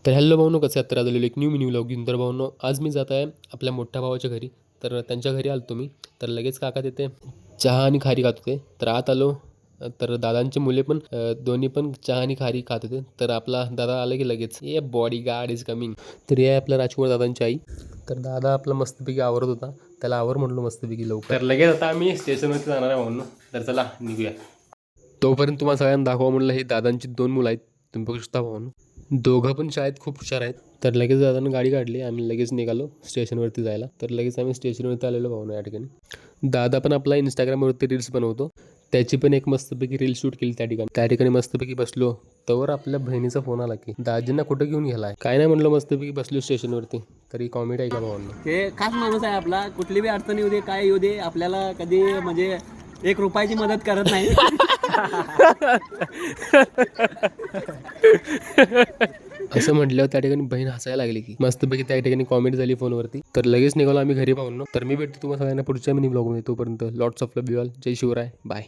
तर हॅलो भाऊनो, कसे आहात? तर आलेलो एक न्यू मिनी व्लॉग घेऊन. तर भाऊनो, आज मी जात आहे आपल्या मोठ्या भावाच्या घरी. तर त्यांच्या घरी आलो तुम्ही. तर लगेच काका तिथे चहा आणि खारी खात होते. तर आत आलो. तर दादांचे मुले पण दोन्ही पण चहा आणि खारी खात होते. तर आपला दादा आला की लगेच ये बॉडी गार्ड इज कमिंग. तर हे आपल्या राजकुमार दादांची आई. तर दादा आपला मस्तपैकी आवरत होता. त्याला आवर म्हटलो मस्तपैकी लवकर. तर लगेच आता आम्ही स्टेशनवरती जाणार आहे भाऊनो. तर चला निघूया. तोपर्यंत तुम्हाला सगळ्यांना दाखवा म्हटलं, हे दादांची 2 मुलं आहेत. तुम्ही बघू शकता भाऊनो. दोघं पण शाळेत खूप हुशार आहेत. तर लगेच दादानं गाडी काढली. आम्ही लगेच निघालो स्टेशनवरती जायला. तर लगेच आम्ही स्टेशनवरती आलेलो भाऊ या ठिकाणी. दादा पण आपला इंस्टाग्रामवरती रील्स बनवतो. त्याची पण एक मस्तपैकी रील शूट केली त्या ठिकाणी. त्या ठिकाणी मस्तपैकी बसलो. तवर आपल्या बहिणीचा फोन आला की दाजींना कुठं घेऊन गेलाय. काय नाही म्हणलं, मस्तपैकी बसलो स्टेशनवरती. तरी कॉमेडी आहे का भावांना. हे खास माणूस आहे आपला. कुठली बी अडचण येऊ दे, काय येऊ दे, आपल्याला कधी म्हणजे 1 रुपयाची मदत करत नाही. असं म्हटल्यावर त्या ठिकाणी बहीण हसायला लागली की मस्तपैकी त्या ठिकाणी कॉमेडी झाली फोनवरती. तर लगेच निघालो आम्ही घरी पाहून. तर मी भेटतो तुम्हाला सगळ्यांना पुढच्या मिनी ब्लॉगमध्ये. तोपर्यंत lots of love you all. जय शिवराय. बाय.